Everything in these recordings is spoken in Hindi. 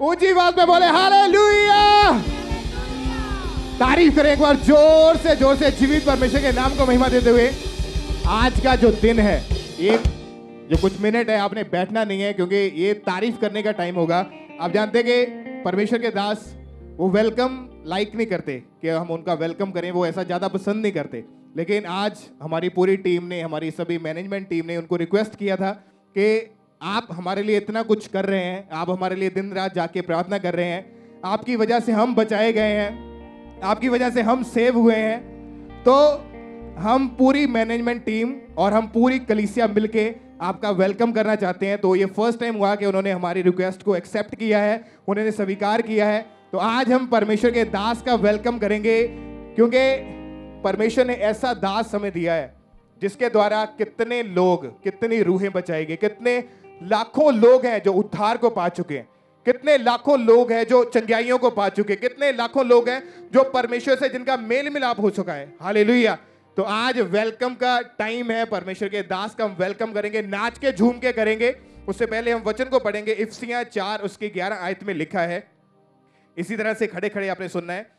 ऊंची आवाज में बोले हालेलुया। तारीफ करें एक बार जोर से जीवित परमेश्वर के नाम को महिमा देते हुए। आज का जो दिन है, ये जो कुछ मिनट है आपने बैठना नहीं है, क्योंकि ये तारीफ करने का टाइम होगा। आप जानते हैं कि परमेश्वर के दास वो वेलकम लाइक नहीं करते कि हम उनका वेलकम करें, वो ऐसा ज़्यादा पसंद नहीं करते। लेकिन आज हमारी पूरी टीम ने, हमारी सभी मैनेजमेंट टीम ने उनको रिक्वेस्ट किया था कि आप हमारे लिए इतना कुछ कर रहे हैं, आप हमारे लिए दिन रात जाके प्रार्थना कर रहे हैं, आपकी वजह से हम बचाए गए हैं, आपकी वजह से हम सेव हुए हैं। तो हम पूरी मैनेजमेंट टीम और हम पूरी कलीसिया मिलके आपका वेलकम करना चाहते हैं। तो ये फर्स्ट टाइम हुआ कि उन्होंने हमारी रिक्वेस्ट को एक्सेप्ट किया है, उन्होंने स्वीकार किया है। तो आज हम परमेश्वर के दास का वेलकम करेंगे, क्योंकि परमेश्वर ने ऐसा दास हमें दिया है जिसके द्वारा कितने लोग, कितनी रूहें बचाई गई, कितने लाखों लोग हैं जो उद्धार को पा चुके हैं, कितने लाखों लोग हैं जो चंगाइयों को पा चुके हैं, कितने लाखों लोग हैं जो परमेश्वर से जिनका मेल मिलाप हो चुका है। हालेलुया। तो आज वेलकम का टाइम है, परमेश्वर के दास का हम वेलकम करेंगे, नाच के झूम के करेंगे। उससे पहले हम वचन को पढ़ेंगे। इफिसियां 4 उसकी 11 आयत में लिखा है, इसी तरह से खड़े खड़े आपने सुनना है।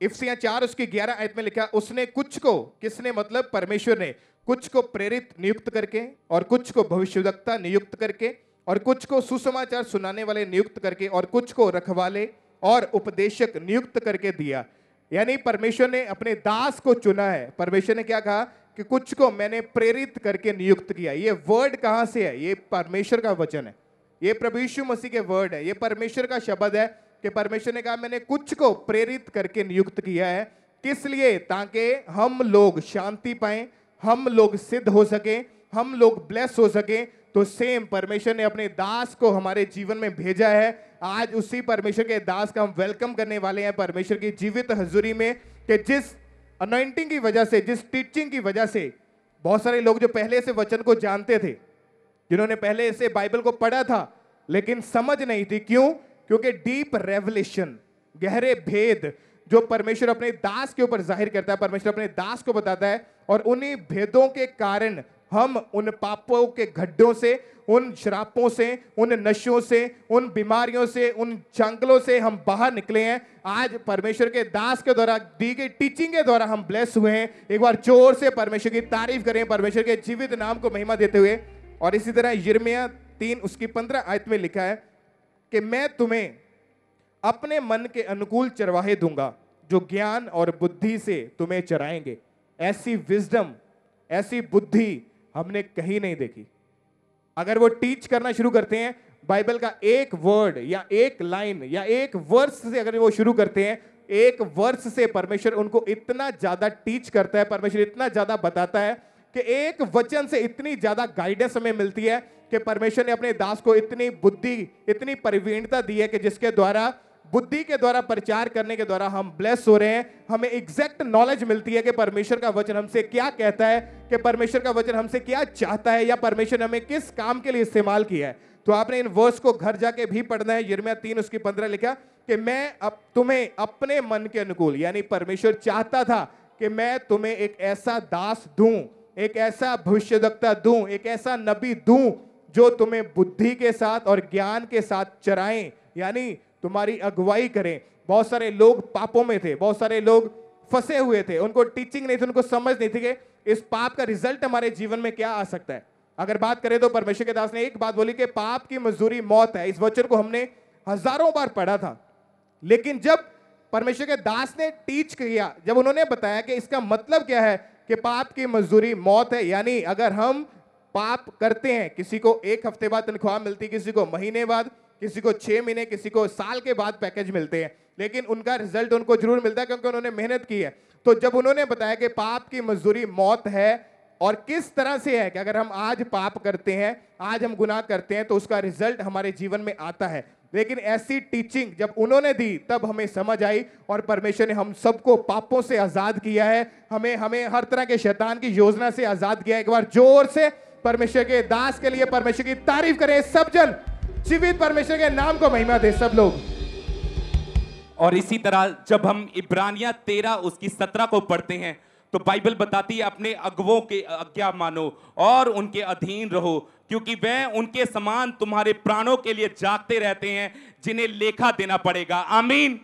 इफिसियां 4 उसकी 11 आयत में लिखा, उसने कुछ को, किसने मतलब परमेश्वर ने, कुछ को प्रेरित नियुक्त करके, और कुछ को भविष्यवक्ता नियुक्त करके, और कुछ को सुसमाचार सुनाने वाले नियुक्त करके, और कुछ को रखवाले और उपदेशक नियुक्त करके दिया। यानी परमेश्वर ने अपने दास को चुना है। परमेश्वर ने क्या कहा कि कुछ को मैंने प्रेरित करके नियुक्त किया। ये वर्ड कहां से है? ये परमेश्वर का वचन है, ये प्रभु यीशु मसीह के वर्ड है, ये परमेश्वर का शब्द है कि परमेश्वर ने कहा मैंने कुछ को प्रेरित करके नियुक्त किया है। किस लिए? ताकि हम लोग शांति पाएं, हम लोग सिद्ध हो सके, हम लोग ब्लेस हो सके। तो सेम परमेश्वर ने अपने दास को हमारे जीवन में भेजा है। आज उसी परमेश्वर के दास का हम वेलकम करने वाले हैं परमेश्वर की जीवित हजूरी में, कि जिस अनॉइंटिंग की वजह से, जिस टीचिंग की वजह से बहुत सारे लोग जो पहले से वचन को जानते थे, जिन्होंने पहले से बाइबल को पढ़ा था लेकिन समझ नहीं थी। क्यों? क्योंकि डीप रेवलेशन, गहरे भेद जो परमेश्वर अपने दास के ऊपर जाहिर करता है, परमेश्वर अपने दास को बताता है, और उन्हीं भेदों के कारण हम उन पापों के गड्ढों से, उन श्रापों से, उन नशों से, उन बीमारियों से, उन जंगलों से हम बाहर निकले हैं। आज परमेश्वर के दास के द्वारा दी गई टीचिंग के द्वारा हम ब्लेस हुए हैं। एक बार जोर से परमेश्वर की तारीफ करें, परमेश्वर के जीवित नाम को महिमा देते हुए। और इसी तरह यिर्मयाह 3 उसकी 15 आयत में लिखा है कि मैं तुम्हें अपने मन के अनुकूल चरवाहे दूंगा जो ज्ञान और बुद्धि से तुम्हें चराएंगे। ऐसी विजडम, ऐसी बुद्धि हमने कहीं नहीं देखी। अगर वो टीच करना शुरू करते हैं, बाइबल का एक वर्ड या एक लाइन या एक वर्स से अगर वो शुरू करते हैं, एक वर्स से परमेश्वर उनको इतना ज्यादा टीच करता है, परमेश्वर इतना ज्यादा बताता है कि एक वचन से इतनी ज्यादा गाइडेंस हमें मिलती है कि परमेश्वर ने अपने दास को इतनी बुद्धि, इतनी परिवीणता दी है कि जिसके द्वारा, बुद्धि के द्वारा, प्रचार करने के द्वारा हम ब्लेस हो रहे हैं। हमें एग्जैक्ट नॉलेज मिलती है कि परमेश्वर का वचन हमसे क्या कहता है, कि परमेश्वर का वचन हमसे क्या चाहता है, या परमेश्वर ने हमें किस काम के लिए इस्तेमाल किया है। तो आपने इन वर्स को घर जाके भी पढ़ना है। यिर्मयाह 3 उसकी 15 लिखा कि मैं अब तुम्हें अपने मन के अनुकूल, यानी परमेश्वर चाहता था कि मैं तुम्हें एक ऐसा दास दूं, एक ऐसा भविष्यवक्ता दूं, एक ऐसा नबी दूं जो तुम्हें बुद्धि के साथ और ज्ञान के साथ चराएं, यानी तुम्हारी अगुवाई करें। बहुत सारे लोग पापों में थे, बहुत सारे लोग फंसे हुए थे, उनको टीचिंग नहीं थी, उनको समझ नहीं थी कि इस पाप का रिजल्ट हमारे जीवन में क्या आ सकता है। अगर बात करें तो परमेश्वर के दास ने एक बात बोली कि पाप की मजदूरी मौत है। इस वचन को हमने हजारों बार पढ़ा था, लेकिन जब परमेश्वर के दास ने टीच किया, जब उन्होंने बताया कि इसका मतलब क्या है कि पाप की मजदूरी मौत है, यानी अगर हम पाप करते हैं, किसी को 1 हफ्ते बाद तनख्वाह मिलती, किसी को महीने बाद, किसी को 6 महीने, किसी को साल के बाद पैकेज मिलते हैं, लेकिन उनका रिजल्ट उनको जरूर मिलता है क्योंकि उन्होंने मेहनत की है। तो जब उन्होंने बताया कि पाप की मजदूरी मौत है, और किस तरह से है कि अगर हम आज पाप करते हैं, आज हम गुनाह करते हैं, तो उसका रिजल्ट हमारे जीवन में आता है। लेकिन ऐसी टीचिंग जब उन्होंने दी तब हमें समझ आई, और परमेश्वर ने हम सबको पापों से आजाद किया है, हमें हर तरह के शैतान की योजना से आजाद किया है। एक बार जोर से परमेश्वर के दास के लिए परमेश्वर की तारीफ करें सब जन, जीवित परमेश्वर के नाम को महिमा दे सब लोग। और इसी तरह जब हम इब्रानियां 13 उसकी 17 को पढ़ते हैं, तो बाइबल बताती है अपने अगुवों के आज्ञा मानो और उनके अधीन रहो, क्योंकि वह उनके समान तुम्हारे प्राणों के लिए जागते रहते हैं, जिन्हें लेखा देना पड़ेगा। आमीन।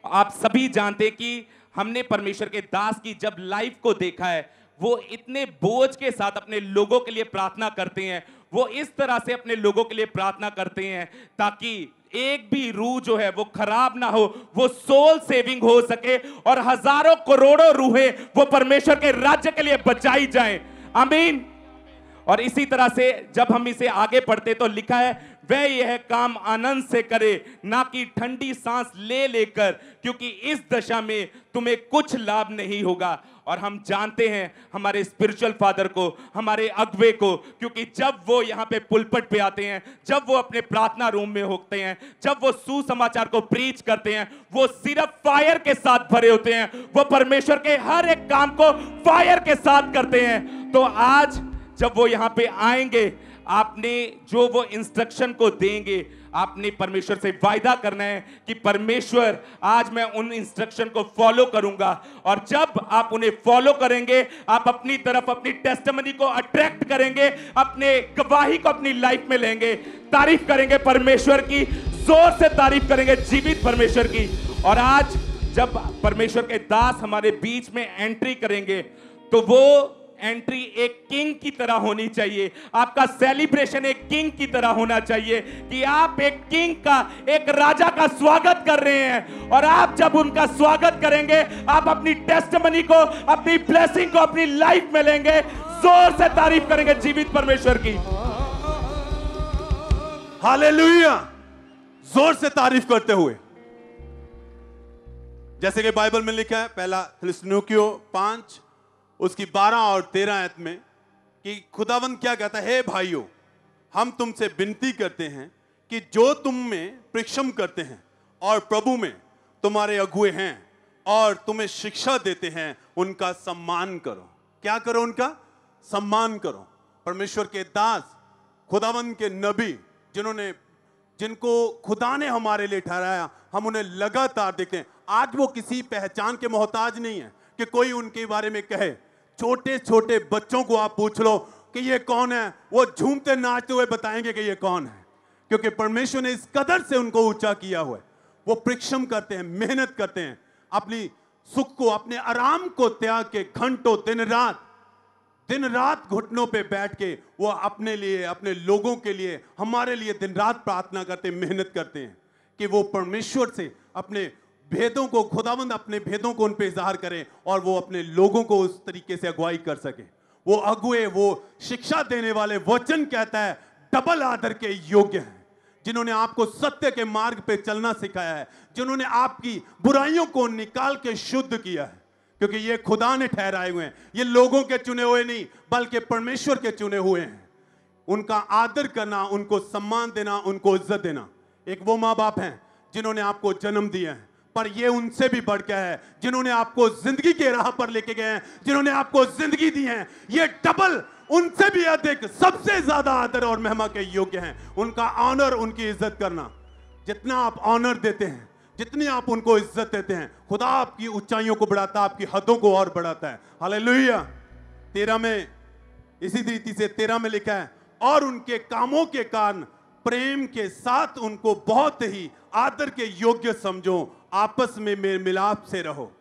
आप सभी जानते कि हमने परमेश्वर के दास की जब लाइफ को देखा है, वो इतने बोझ के साथ अपने लोगों के लिए प्रार्थना करते हैं। वो इस तरह से अपने लोगों के लिए प्रार्थना करते हैं ताकि एक भी रूह जो है वो खराब ना हो, वो सोल सेविंग हो सके और हजारों करोड़ों रूहें वो परमेश्वर के राज्य के लिए बचाई जाएं। आमीन। और इसी तरह से जब हम इसे आगे पढ़ते तो लिखा है, वह यह काम आनंद से करे, ना कि ठंडी सांस ले लेकर, क्योंकि इस दशा में तुम्हें कुछ लाभ नहीं होगा। और हम जानते हैं हमारे स्पिरिचुअल फादर को, हमारे अगुवे को, क्योंकि जब वो यहाँ पे पुलपट पे आते हैं, जब वो अपने प्रार्थना रूम में होते हैं, जब वो सुसमाचार को प्रीच करते हैं, वो सिर्फ फायर के साथ भरे होते हैं। वो परमेश्वर के हर एक काम को फायर के साथ करते हैं। तो आज जब वो यहाँ पे आएंगे, आपने जो वो इंस्ट्रक्शन को देंगे, आपने परमेश्वर से वायदा करना है कि परमेश्वर आज मैं उन इंस्ट्रक्शन को फॉलो करूंगा। और जब आप उन्हें फॉलो करेंगे, आप अपनी तरफ अपनी टेस्टिमनी को अट्रैक्ट करेंगे, अपने गवाही को अपनी लाइफ में लेंगे, तारीफ करेंगे परमेश्वर की, जोर से तारीफ करेंगे जीवित परमेश्वर की। और आज जब परमेश्वर के दास हमारे बीच में एंट्री करेंगे, तो वो एंट्री एक किंग की तरह होनी चाहिए। आपका सेलिब्रेशन एक किंग की तरह होना चाहिए कि आप एक किंग का, एक राजा का स्वागत कर रहे हैं। और आप जब उनका स्वागत करेंगे, आप अपनी टेस्टिमनी को, अपनी ब्लेसिंग को अपनी लाइफ में लेंगे। जोर से तारीफ करेंगे जीवित परमेश्वर की। हालेलुया। जोर से तारीफ करते हुए, जैसे कि बाइबल में लिखा है, पहला थिस्सलुनीकियों 5 उसकी 12 और 13 आयत में, कि खुदावंद क्या कहता है, हे भाइयों, हम तुमसे विनती करते हैं कि जो तुम में परिश्रम करते हैं और प्रभु में तुम्हारे अगुए हैं और तुम्हें शिक्षा देते हैं, उनका सम्मान करो। क्या करो? उनका सम्मान करो। परमेश्वर के दास, खुदावंद के नबी, जिनको खुदा ने हमारे लिए ठहराया, हम उन्हें लगातार देखते हैं। आज वो किसी पहचान के मोहताज नहीं है कि कोई उनके बारे में कहे। छोटे छोटे बच्चों को आप पूछ लो कि ये कौन है, वो झूमते नाचते हुए बताएंगे कि ये कौन है, क्योंकि परमेश्वर ने इस कदर से उनको ऊंचा किया हुआ है। वो परिश्रम करते हैं, मेहनत करते हैं, अपनी सुख को, अपने आराम को त्याग के घंटों दिन रात घुटनों पे बैठ के वो अपने लिए, अपने लोगों के लिए, हमारे लिए दिन रात प्रार्थना करते हैं, मेहनत करते हैं कि वो परमेश्वर से अपने भेदों को, खुदावंद अपने भेदों को उन पे इज़हार करें और वो अपने लोगों को उस तरीके से अगुवाई कर सके। वो अगुए, वो शिक्षा देने वाले, वचन कहता है डबल आदर के योग्य हैं, जिन्होंने आपको सत्य के मार्ग पे चलना सिखाया है, जिन्होंने आपकी बुराइयों को निकाल के शुद्ध किया है, क्योंकि ये खुदा ने ठहराए हुए हैं। ये लोगों के चुने हुए नहीं, बल्कि परमेश्वर के चुने हुए हैं। उनका आदर करना, उनको सम्मान देना, उनको इज्जत देना। एक वो माँ बाप हैं जिन्होंने आपको जन्म दिया है, पर ये उनसे भी बढ़ के है जिन्होंने आपको जिंदगी के राह पर लेके गए हैं, जिन्होंने आपको जिंदगी दी है। ये डबल, उनसे भी अधिक, सबसे ज्यादा आदर और महिमा के योग्य हैं। उनका ऑनर, उनकी इज्जत करना, जितना आप ऑनर देते हैं, जितनी आप उनको इज्जत देते हैं, खुदा आपकी ऊंचाइयों को बढ़ाता है, आपकी हदों को और बढ़ाता है। हालेलुया। 13 में, इसी रीति से 13 में लिखा है, और उनके कामों के कारण प्रेम के साथ उनको बहुत ही आदर के योग्य समझो, आपस में मेल मिलाप से रहो।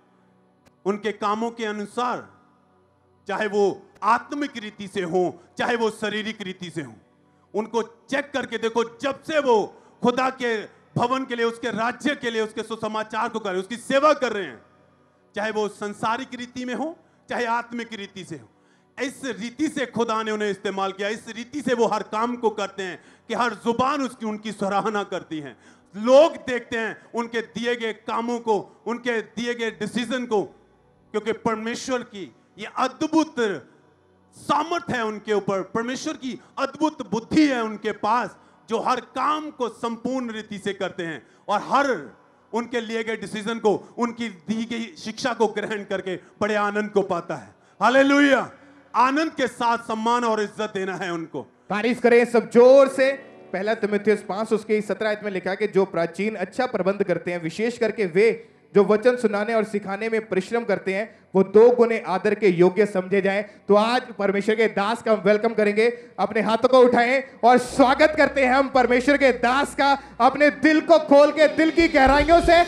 उनके कामों के अनुसार, चाहे वो आत्मिक रीति से हो, चाहे वो शारीरिक रीति से हो, उनको चेक करके देखो। जब से वो खुदा के भवन के लिए, उसके राज्य के लिए, उसके सुसमाचार को कर रहे हैं, उसकी सेवा कर रहे हैं, चाहे वो संसारिक रीति में हो, चाहे आत्मिक रीति से हो, इस रीति से खुदा ने उन्हें इस्तेमाल किया। इस रीति से वो हर काम को करते हैं कि हर जुबान उनकी सराहना करती है। लोग देखते हैं उनके दिए गए कामों को, उनके दिए गए डिसीजन को, क्योंकि परमेश्वर की ये अद्भुत सामर्थ है उनके ऊपर, परमेश्वर की अद्भुत बुद्धि है उनके पास, जो हर काम को संपूर्ण रीति से करते हैं और हर उनके लिए गए डिसीजन को, उनकी दी गई शिक्षा को ग्रहण करके बड़े आनंद को पाता है। हालेलुया। आनंद के साथ सम्मान और इज्जत देना है उनको। तारीफ करें सब जोर से। पहला तीमुथियुस 5 उसके 17 आयत में लिखा कि जो प्राचीन अच्छा प्रबंध करते हैं, विशेष करके वे जो वचन सुनाने और सिखाने में परिश्रम करते हैं वो 2 गुने आदर के योग्य समझे जाएं। तो आज परमेश्वर के दास का वेलकम करेंगे। अपने हाथों को उठाएं और स्वागत करते हैं हम परमेश्वर के दास का। अपने दिल को खोल के दिल की गहराइयों से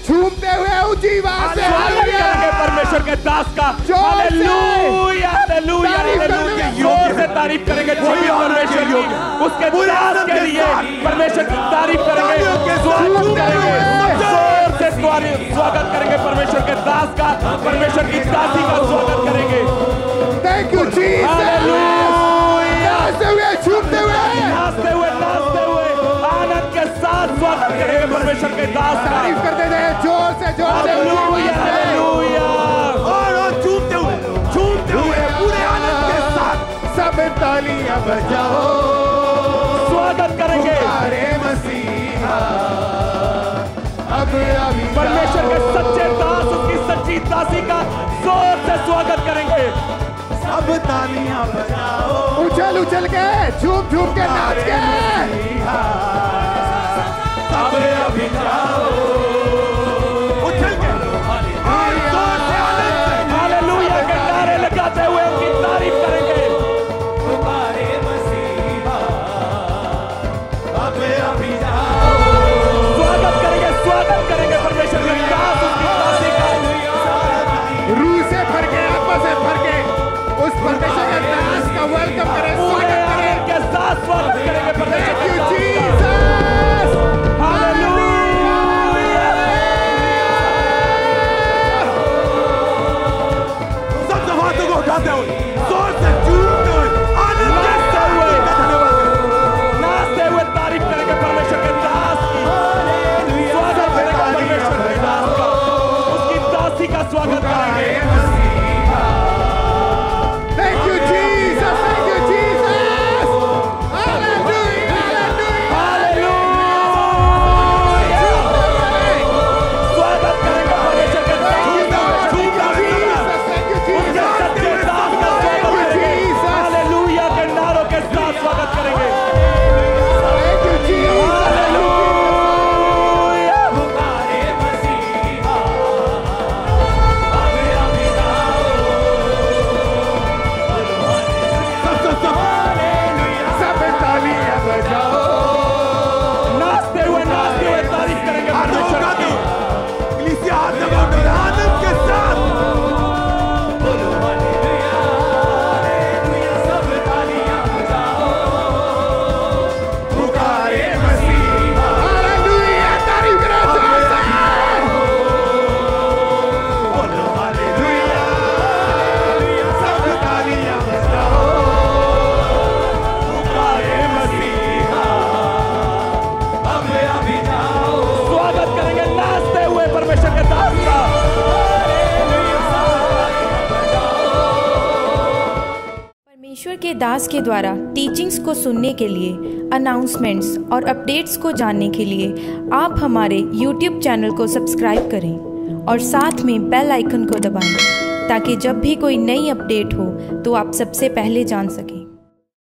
झूमते हुए ऊंची आवाज से करेंगे परमेश्वर के दास का। Hallelujah hallelujah hallelujah. जोर से तारीफ करेंगे परमेश्वर की, उसके दास के लिए परमेश्वर की तारीफ करेंगे, स्वागत करेंगे, जोर से स्वागत करेंगे परमेश्वर के दास का, परमेश्वर की दासी का स्वागत करेंगे। Thank you Jesus. हालेलुया। झूमते हुए नाचते हुए आनंद के साथ स्वागत करेंगे परमेश्वर के दास का। तारीफ करते जाए जोर से हालेलुया हालेलुया। और झूमते हुए पूरे आनंद के साथ सब तालियां बजाओ, स्वागत करेंगे अरे मसीहा। अब परमेश्वर के सच्चे दास, उसकी सच्ची दासी का जोर से स्वागत करेंगे। सब तालियां बजाओ, उछल उछल के झूम झूम के नाच के अब अभी जाओ, उछल के और जोर से आनंद से हालेलुया के नारे लगाते हुए उनकी तारीफ करेंगे। तुम्हारे मसीहा अब अभी जाओ, स्वागत करेंगे परमेश्वर के दास, उसकी दासी का। रूह से भर के, आत्मा से भर के उस परमेश्वर के दास का वेलकम करें, स्वागत करें के साथ स्वागत करेंगे परमेश्वर Thank you, के दास का। Jesus. हालेलुया। सब हाथों को उठाते हुए जोर से झूमते हुए आनंद के साथ धन्यवाद करें। नाचते हुए तारीफ करेंगे परमेश्वर के दास की। स्वागत करेंगे परमेश्वर के दास का, उसकी दासी का स्वागत करेंगे। Thank you, Jesus. Thank you, Jesus. Hallelujah. Hallelujah. स्वागत करेंगे परमेश्वर के दास का। Thank you, उसके Jesus. सच्चे दास का स्वागत करेंगे। हालेलुया के नारों के साथ स्वागत करेंगे। Thank you, Jesus. हालेलुया। सब तालियां बजाओ, नाचते हुए तारीफ करेंगे हाथों को परमेश्वर उठाते की। हुए कलीसिया हाथ लगाते हुए आनंद के साथ पुकारे मसीहा, हालेलुया। तारीफ करो जोर से। बोलो हालेलुया, सब तालियां बजाओ, पुकारे मसीहा अब अभी जाओ, स्वागत करेंगे नाचते हुए परमेश्वर के दास का। परमेश्वर के दास के द्वारा टीचिंग्स को सुनने के लिए, अनाउंसमेंट्स और अपडेट्स को जानने के लिए आप हमारे YouTube चैनल को सब्सक्राइब करें और साथ में बेल आइकन को दबाएं ताकि जब भी कोई नई अपडेट हो तो आप सबसे पहले जान सकें।